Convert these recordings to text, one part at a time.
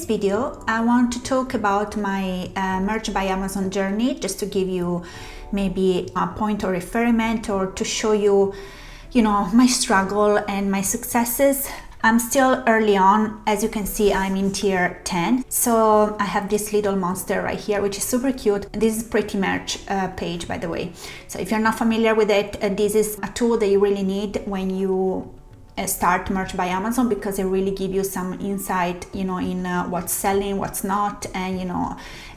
this video, I want to talk about my Merch by Amazon journey, just to give you maybe a point of reference or to show you, my struggle and my successes. I'm still early on. As you can see, I'm in tier 10. So I have this little monster right here, which is super cute. This is Pretty Merch page, by the way. So if you're not familiar with it, this is a tool that you really need when you start Merch by Amazon, because it really gives you some insight, in what's selling, what's not, and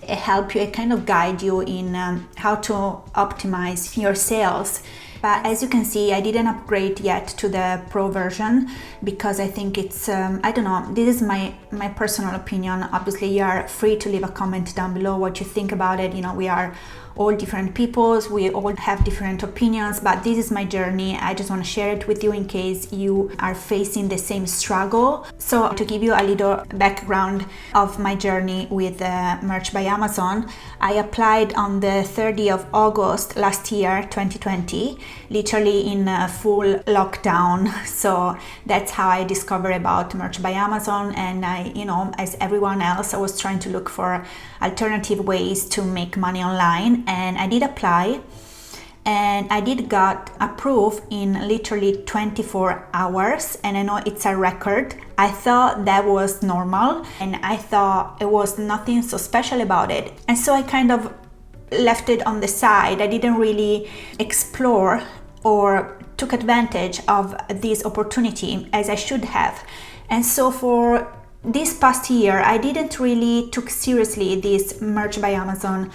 it help you, it kind of guide you in how to optimize your sales. But as you can see, I didn't upgrade yet to the pro version because I think it's, I don't know, this is my personal opinion. Obviously, you are free to leave a comment down below what you think about it. We are all different peoples, we all have different opinions, but this is my journey. I just want to share it with you in case you are facing the same struggle. So to give you a little background of my journey with Merch by Amazon, I applied on the 30th of August last year, 2020, literally in full lockdown. So that's how I discovered about Merch by Amazon, and I, as everyone else, I was trying to look for alternative ways to make money online. And I did apply, and I did got approved in literally 24 hours, and I know it's a record. I thought that was normal, and I thought it was nothing so special about it, and so I kind of left it on the side. I didn't really explore or took advantage of this opportunity as I should have. And so for this past year, I didn't really took seriously this Merch by Amazon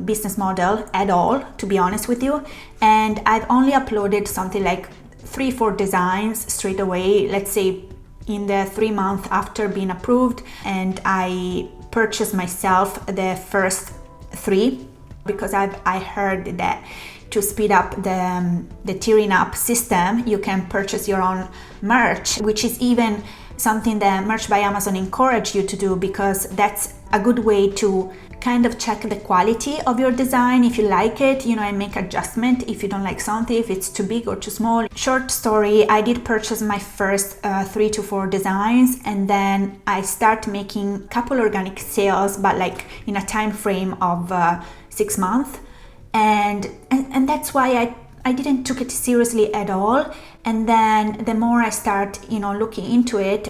business model at all, to be honest with you. And I've only uploaded something like 3-4 designs straight away, let's say in the 3 months after being approved. And I purchased myself the first 3 because I heard that to speed up the tiering up system, you can purchase your own merch, which is even something that Merch by Amazon encourage you to do, because that's a good way to kind of check the quality of your design, if you like it, and make adjustment if you don't like something, if it's too big or too small. Short story, I did purchase my first 3 to 4 designs, and then I start making a couple organic sales, but like in a time frame of 6 months, and that's why I didn't took it seriously at all. And then the more I start, looking into it,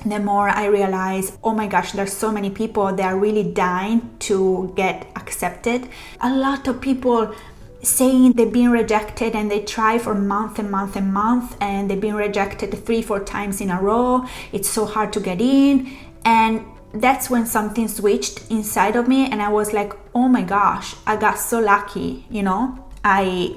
the more I realize, oh my gosh, there's so many people that are really dying to get accepted. A lot of people saying they've been rejected, and they try for month and month and month, and they've been rejected 3-4 times in a row. It's so hard to get in. And that's when something switched inside of me, and I was like, oh my gosh, I got so lucky, I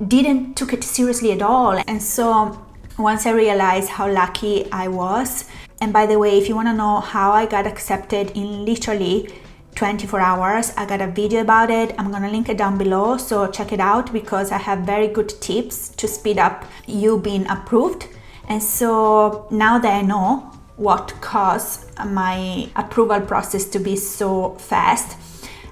didn't took it seriously at all. And so once I realized how lucky I was, and by the way, if you want to know how I got accepted in literally 24 hours, I got a video about it. I'm gonna link it down below, so check it out, because I have very good tips to speed up you being approved. And so now that I know what caused my approval process to be so fast,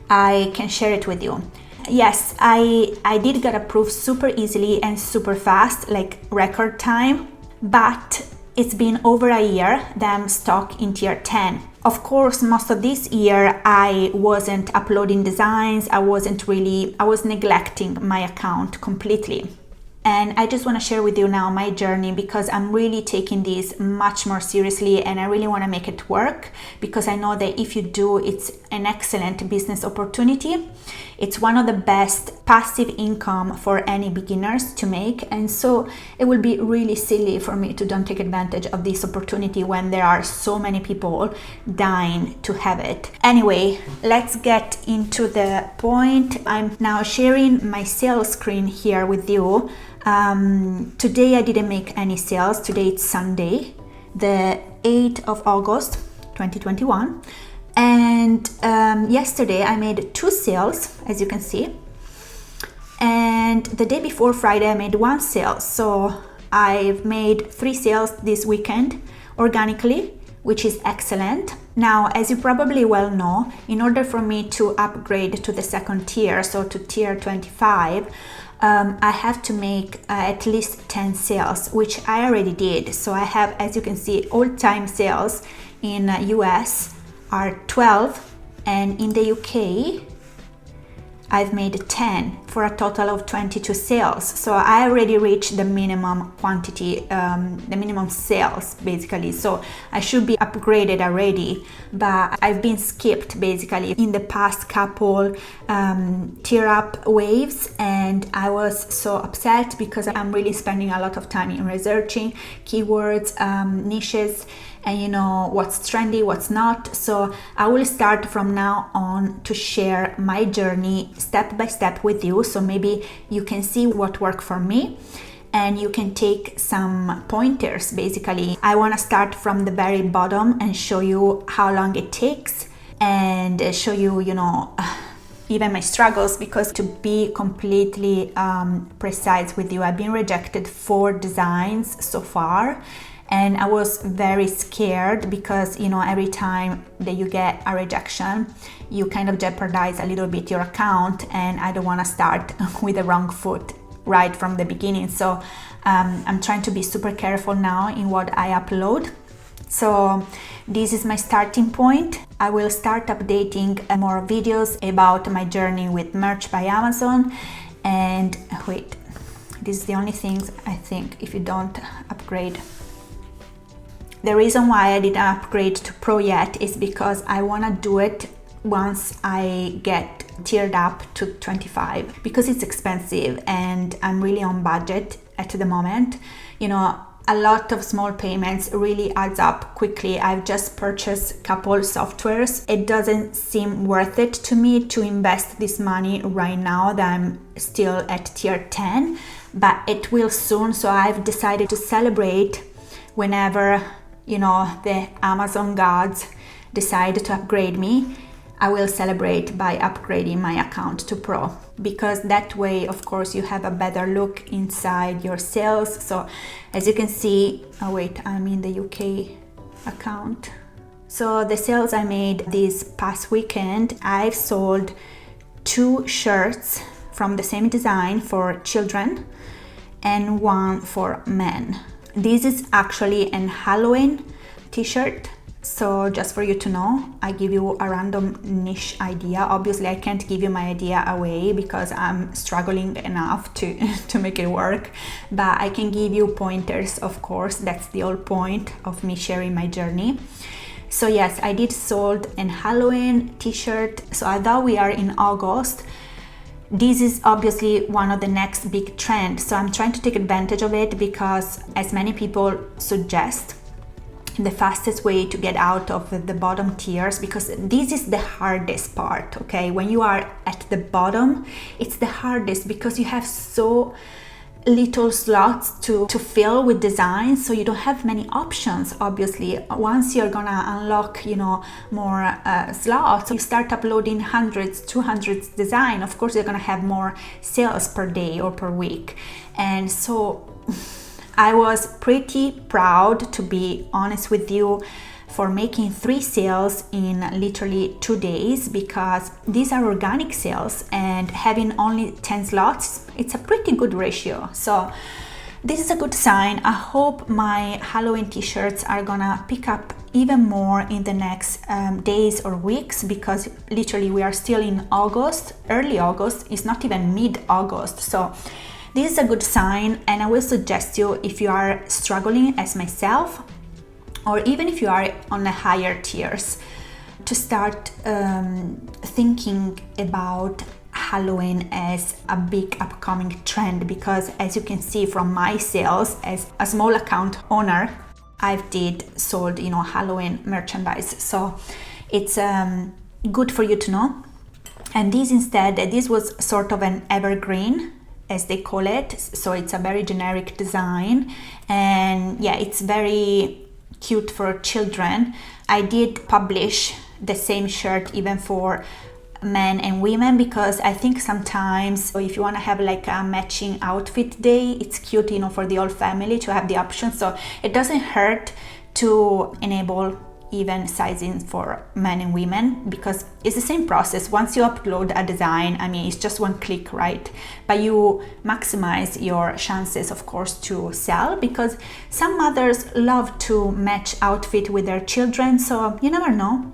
I can share it with you. Yes, I did get approved super easily and super fast, like record time, but it's been over a year that I'm stuck in tier 10. Of course, most of this year I wasn't uploading designs, I was neglecting my account completely. And I just want to share with you now my journey, because I'm really taking this much more seriously, and I really want to make it work, because I know that if you do, it's an excellent business opportunity. It's one of the best passive income for any beginners to make. And so it will be really silly for me to don't take advantage of this opportunity when there are so many people dying to have it. Anyway, let's get into the point. I'm now sharing my sales screen here with you. Today I didn't make any sales. Today it's Sunday, the 8th of August 2021, and yesterday I made 2 sales, as you can see, and the day before Friday I made 1 sale. So I've made 3 sales this weekend organically, which is excellent. Now, as you probably well know, in order for me to upgrade to the second tier, so to tier 25, I have to make at least 10 sales, which I already did. So I have, as you can see, all-time sales in US are 12, and in the UK I've made 10 for a total of 22 sales. So I already reached the minimum quantity, the minimum sales basically. So I should be upgraded already, but I've been skipped basically in the past couple tier up waves, and I was so upset because I'm really spending a lot of time in researching keywords, niches, and you know what's trendy, what's not. So I will start from now on to share my journey step by step with you, so maybe you can see what worked for me and you can take some pointers. Basically, I want to start from the very bottom and show you how long it takes, and show you, you know, even my struggles, because to be completely precise with you, I've been rejected 4 designs so far. And I was very scared because, you know, every time that you get a rejection, you kind of jeopardize a little bit your account, and I don't want to start with the wrong foot right from the beginning. So I'm trying to be super careful now in what I upload. So this is my starting point. I will start updating more videos about my journey with Merch by Amazon. And wait, this is the only thing I think if you don't upgrade. The reason why I didn't upgrade to Pro yet is because I want to do it once I get tiered up to 25, because it's expensive and I'm really on budget at the moment. You know, a lot of small payments really adds up quickly. I've just purchased a couple softwares. It doesn't seem worth it to me to invest this money right now that I'm still at tier 10, but it will soon. So I've decided to celebrate whenever, you know, the Amazon gods decide to upgrade me. I will celebrate by upgrading my account to Pro, because that way, of course, you have a better look inside your sales. So as you can see, oh wait, I'm in the UK account. So the sales I made this past weekend, I've sold 2 shirts from the same design for children and 1 for men. This is actually an Halloween t-shirt. So just for you to know, I give you a random niche idea. Obviously, I can't give you my idea away because I'm struggling enough to make it work. But I can give you pointers, of course. That's the whole point of me sharing my journey. So yes, I did sold an Halloween t-shirt. So although we are in August, this is obviously one of the next big trends. So I'm trying to take advantage of it because, as many people suggest, the fastest way to get out of the bottom tiers, because this is the hardest part, okay? When you are at the bottom, it's the hardest because you have so little slots to fill with designs, so you don't have many options. Obviously, once you're gonna unlock, you know, more slots, you start uploading hundreds, 200 design, of course you're gonna have more sales per day or per week. And so I was pretty proud, to be honest with you, for making 3 sales in literally 2 days, because these are organic sales, and having only 10 slots, it's a pretty good ratio. So this is a good sign. I hope my Halloween t-shirts are gonna pick up even more in the next days or weeks, because literally we are still in August, early August, it's not even mid-August. So this is a good sign, and I will suggest you, if you are struggling as myself, or even if you are on the higher tiers, to start thinking about Halloween as a big upcoming trend, because as you can see from my sales as a small account owner, I've sold, you know, Halloween merchandise. So it's good for you to know. And this was sort of an evergreen, as they call it. So it's a very generic design, and yeah, it's very cute for children. I did publish the same shirt even for men and women, because I think sometimes if you want to have like a matching outfit day, it's cute, you know, for the whole family to have the option. So it doesn't hurt to enable even sizing for men and women, because it's the same process. Once you upload a design, I mean, it's just one click, right? But you maximize your chances, of course, to sell, because some mothers love to match outfit with their children, so you never know.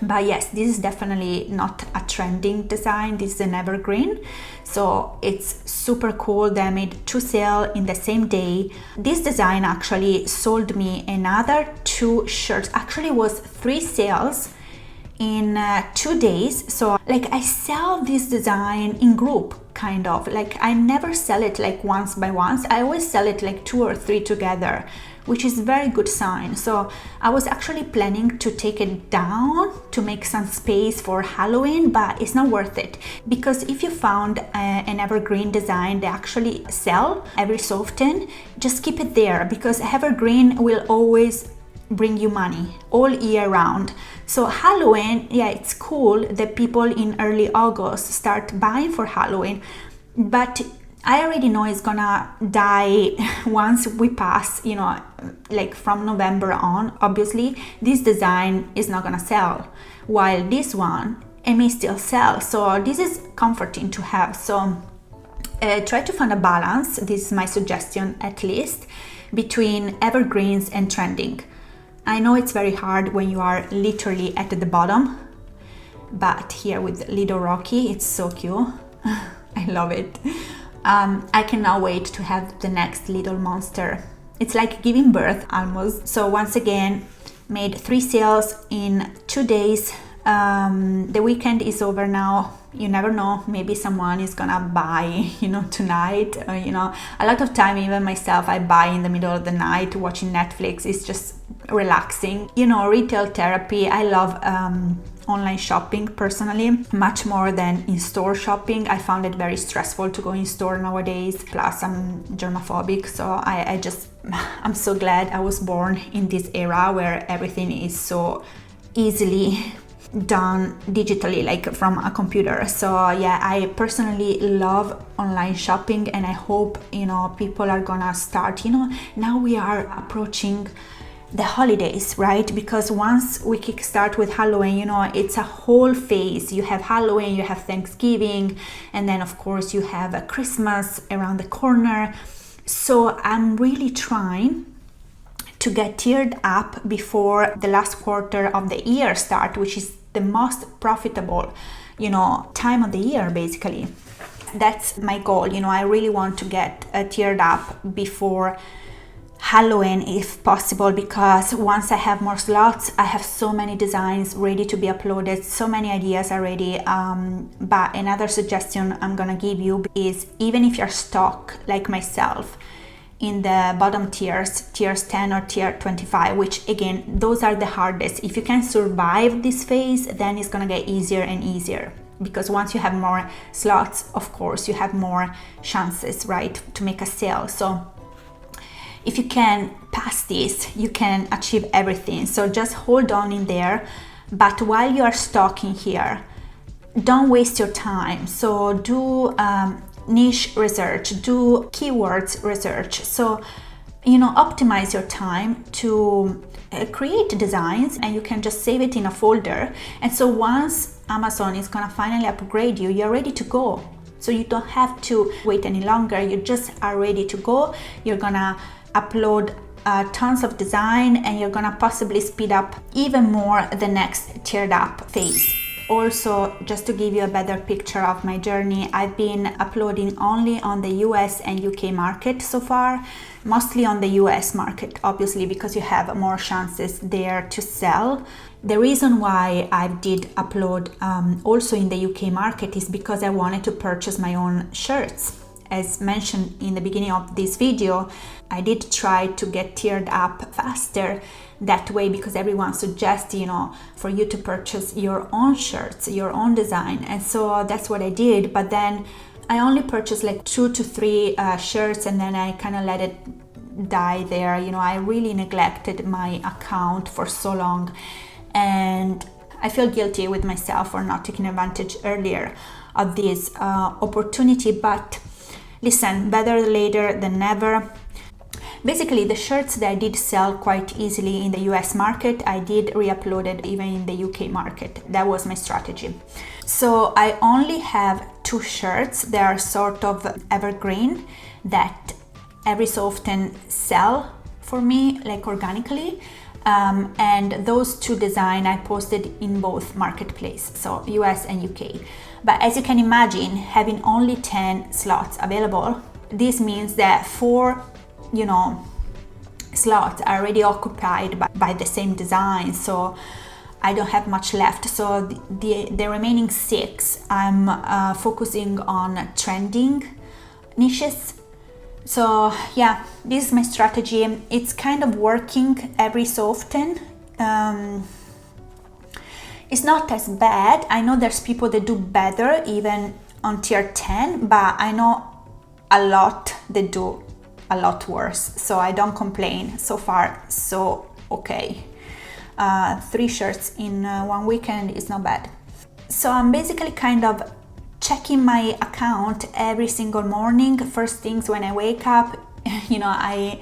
But yes, this is definitely not a trending design. This is an evergreen, so it's super cool. They made 2 sales in the same day. This design actually sold me another 2 shirts. Actually, it was 3 sales in 2 days. So like, I sell this design in group, kind of like, I never sell it like once by once. I always sell it like 2 or 3 together, which is very good sign. So I was actually planning to take it down to make some space for Halloween, but it's not worth it, because if you found an evergreen design they actually sell every so often, just keep it there, because evergreen will always bring you money all year round. So Halloween, yeah, it's cool that people in early August start buying for Halloween, but I already know it's gonna die once we pass, you know, like from November on. Obviously, this design is not gonna sell, while this one, it may still sell. So this is comforting to have. So try to find a balance, this is my suggestion at least, between evergreens and trending. I know it's very hard when you are literally at the bottom, but here with little Rocky, it's so cute. I love it. I cannot wait to have the next little monster. It's like giving birth almost. So once again, made 3 sales in 2 days. The weekend is over now. You never know, maybe someone is gonna buy, you know, tonight. You know, a lot of time, even myself, I buy in the middle of the night watching Netflix. It's just relaxing. You know, retail therapy. I love online shopping personally, much more than in-store shopping. I found it very stressful to go in store nowadays, plus I'm germophobic, so I'm so glad I was born in this era where everything is so easily done digitally, like from a computer. So yeah, I personally love online shopping, and I hope, you know, people are gonna start, you know, now we are approaching the holidays, right? Because once we kickstart with Halloween, you know, it's a whole phase. You have Halloween, you have Thanksgiving, and then of course you have a Christmas around the corner. So I'm really trying to get tiered up before the last quarter of the year start, which is the most profitable, you know, time of the year basically. That's my goal. You know, I really want to get tiered up before Halloween if possible, because once I have more slots, I have so many designs ready to be uploaded, so many ideas already. But another suggestion I'm gonna give you is, even if you're stuck like myself in the bottom tiers 10 or tier 25, which again, those are the hardest. If you can survive this phase, then it's gonna get easier and easier, because once you have more slots, of course, you have more chances, right, to make a sale. So if you can pass this, you can achieve everything. So just hold on in there. But while you are stuck in here, don't waste your time. So do niche research, do keywords research. So, you know, optimize your time to create designs, and you can just save it in a folder. And so once Amazon is gonna finally upgrade you, you're ready to go. So you don't have to wait any longer. You just are ready to go. You're gonna upload tons of design, and you're gonna possibly speed up even more the next tiered up phase. Also, just to give you a better picture of my journey, I've been uploading only on the US and UK market so far, mostly on the US market, obviously, because you have more chances there to sell. The reason why I did upload also in the UK market is because I wanted to purchase my own shirts. As mentioned in the beginning of this video, I did try to get tiered up faster that way, because everyone suggests, you know, for you to purchase your own shirts, your own design. And so that's what I did. But then I only purchased like 2 to 3 shirts, and then I kind of let it die there. You know, I really neglected my account for so long, and I feel guilty with myself for not taking advantage earlier of this opportunity. But listen, better later than never. Basically, the shirts that I did sell quite easily in the US market, I did re-upload it even in the UK market. That was my strategy. So I only have 2 shirts. They are sort of evergreen that every so often sell for me, like organically. And those 2 designs I posted in both marketplace, so US and UK. But as you can imagine, having only 10 slots available, this means that 4, slots are already occupied by the same design, so I don't have much left. So the remaining 6, I'm focusing on trending niches. So yeah, this is my strategy. It's kind of working every so often. It's not as bad. I know there's people that do better even on tier 10, but I know a lot that do a lot worse. So I don't complain. So far, so okay. 3 shirts in 1 weekend is not bad. So I'm basically kind of checking my account every single morning. First things when I wake up, I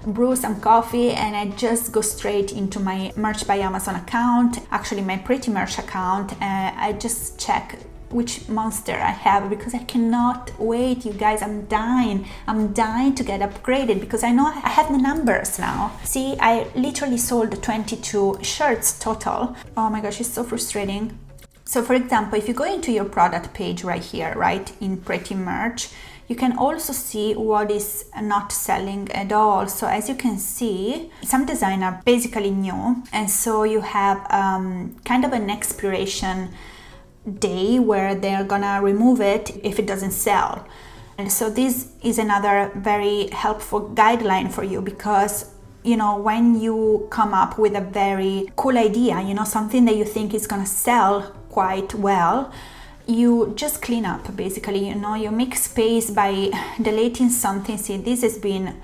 brew some coffee and I just go straight into my Merch by Amazon account, actually my Pretty Merch account. I just check which monster I have because I cannot wait, you guys. I'm dying to get upgraded because I know I have the numbers now. See, I literally sold 22 shirts total. Oh my gosh, it's so frustrating. So for example, if you go into your product page right here, right, in Pretty Merch, you can also see what is not selling at all. So as you can see, some designs are basically new, and so you have kind of an expiration day where they're gonna remove it if it doesn't sell. And so this is another very helpful guideline for you, because when you come up with a very cool idea, something that you think is gonna sell quite well, you just clean up basically. You make space by deleting something. See, this has been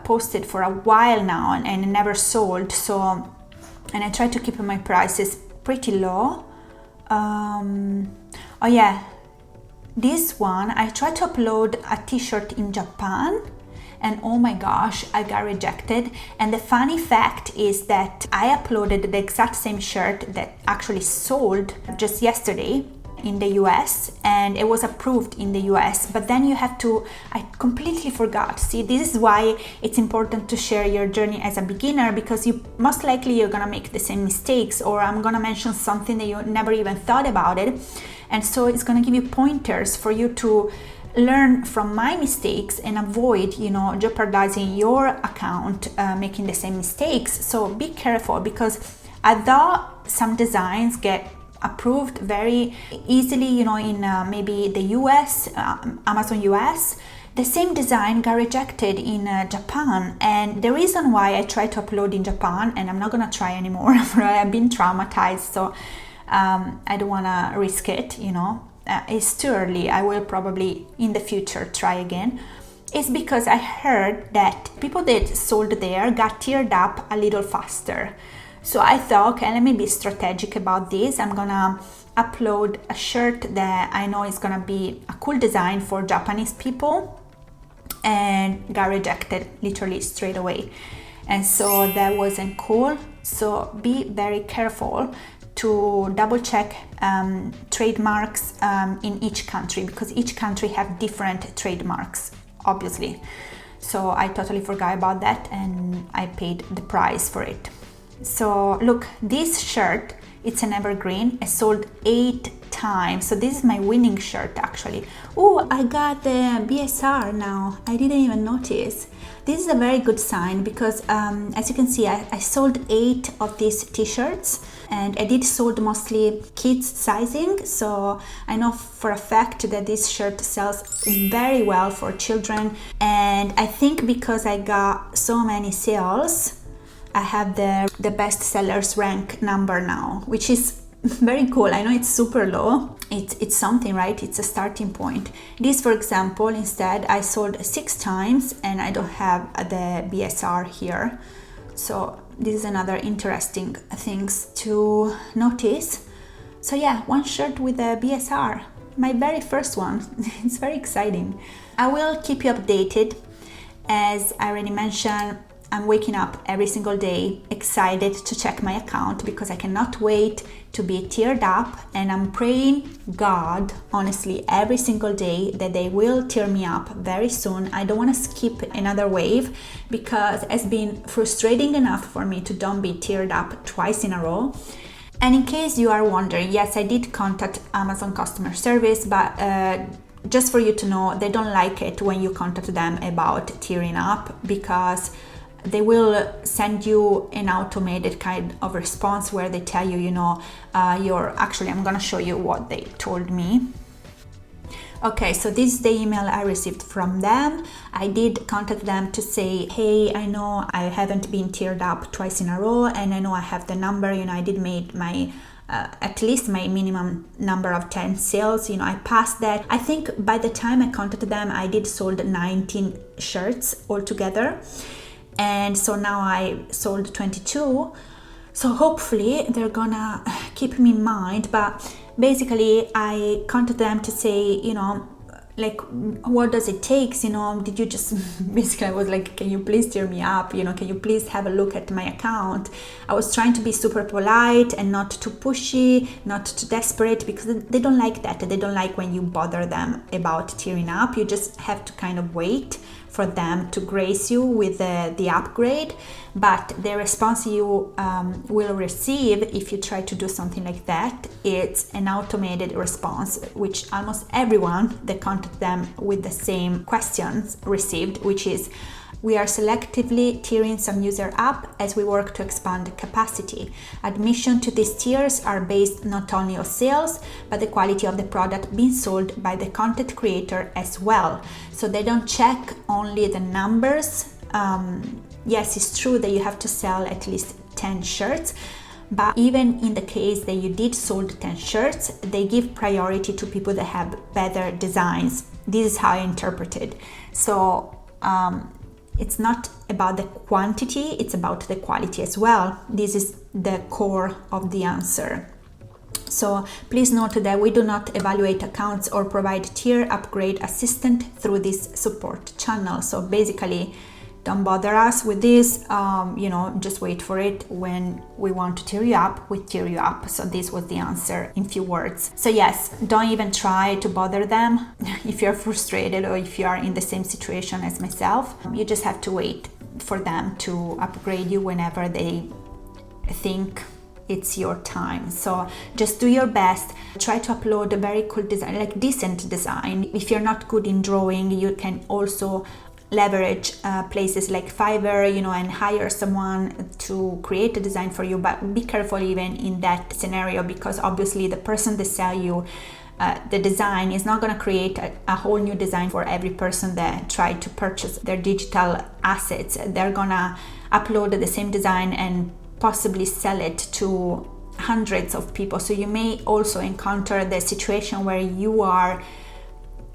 posted for a while now and never sold. So, and I try to keep my prices pretty low. Oh yeah, this one I tried to upload a t-shirt in Japan, and oh my gosh, I got rejected. And the funny fact is that I uploaded the exact same shirt that actually sold just yesterday in the US, and it was approved in the US, but then I completely forgot. See, this is why it's important to share your journey as a beginner, because most likely you're gonna make the same mistakes, or I'm gonna mention something that you never even thought about it, and so it's gonna give you pointers for you to learn from my mistakes and avoid jeopardizing your account, making the same mistakes. So be careful, because although some designs get approved very easily, in maybe the US, Amazon US, the same design got rejected in Japan. And the reason why I tried to upload in Japan, and I'm not gonna try anymore, I've been traumatized, so I don't wanna risk it, it's too early. I will probably in the future try again. It's because I heard that people that sold there got tiered up a little faster. So I thought, okay, let me be strategic about this. I'm gonna upload a shirt that I know is gonna be a cool design for Japanese people, and got rejected literally straight away. And so that wasn't cool. So be very careful to double check trademarks in each country, because each country have different trademarks, obviously. So I totally forgot about that, and I paid the price for it. So look, this shirt, it's an evergreen. I sold 8 times. So this is my winning shirt actually. Oh, I got the BSR now. I didn't even notice. This is a very good sign, because as you can see, I sold 8 of these t-shirts, and I did sold mostly kids sizing. So I know for a fact that this shirt sells very well for children. And I think because I got so many sales, I have the best sellers rank number now, which is very cool. I know it's super low. It's something, right? It's a starting point. This, for example, instead I sold 6 times, and I don't have the BSR here. So this is another interesting things to notice. So yeah, one shirt with a BSR, my very first one. It's very exciting. I will keep you updated. As I already mentioned, I'm waking up every single day excited to check my account because I cannot wait to be teared up, and I'm praying God, honestly, every single day that they will tear me up very soon. I don't want to skip another wave because it's been frustrating enough for me to don't be teared up twice in a row. And in case you are wondering, yes, I did contact Amazon customer service, but just for you to know, they don't like it when you contact them about tearing up, because they will send you an automated kind of response where they tell you, I'm gonna show you what they told me. Okay, so this is the email I received from them. I did contact them to say, hey, I know I haven't been teared up twice in a row, and I know I have the number, I did make my at least my minimum number of 10 sales, I passed that. I think by the time I contacted them, I did sold 19 shirts altogether. And so now I sold 22. So hopefully they're gonna keep me in mind. But basically I contacted them to say, what does it take? Did you just basically, I was like, can you please tear me up? Can you please have a look at my account? I was trying to be super polite and not too pushy, not too desperate, because they don't like that. They don't like when you bother them about tearing up. You just have to kind of wait for them to grace you with the upgrade. But the response you will receive if you try to do something like that, it's an automated response, which almost everyone that contact them with the same questions received, which is, we are selectively tiering some user up as we work to expand capacity. Admission to these tiers are based not only on sales, but the quality of the product being sold by the content creator as well. So they don't check only the numbers. Yes, it's true that you have to sell at least 10 shirts, but even in the case that you did sold 10 shirts, they give priority to people that have better designs. This is how I interpret it. So it's not about the quantity, it's about the quality as well. This is the core of the answer. So please note that we do not evaluate accounts or provide tier upgrade assistance through this support channel. So basically, don't bother us with this, just wait for it. When we want to tear you up, we tear you up. So this was the answer in few words. So yes, don't even try to bother them if you're frustrated or if you are in the same situation as myself. You just have to wait for them to upgrade you whenever they think it's your time. So just do your best. Try to upload a very cool design, like decent design. If you're not good in drawing, you can also leverage places like Fiverr, and hire someone to create a design for you. But be careful even in that scenario, because obviously the person that sell you the design is not going to create a whole new design for every person that try to purchase their digital assets. They're gonna upload the same design and possibly sell it to hundreds of people. So you may also encounter the situation where you are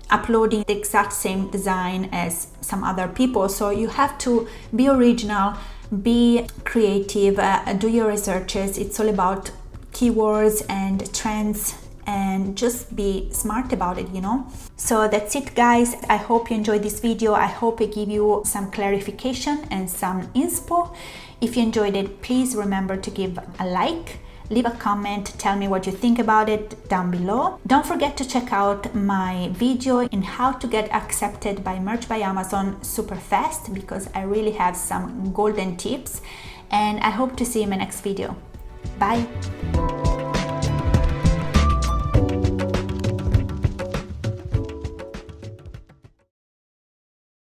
uploading the exact same design as some other people. So you have to be original, be creative, do your researches. It's all about keywords and trends, and just be smart about it, So that's it, guys. I hope you enjoyed this video. I hope it gave you some clarification and some inspo. If you enjoyed it, please remember to give a like, leave a comment, tell me what you think about it down below. Don't forget to check out my video in how to get accepted by Merch by Amazon super fast, because I really have some golden tips, and I hope to see you in my next video. Bye.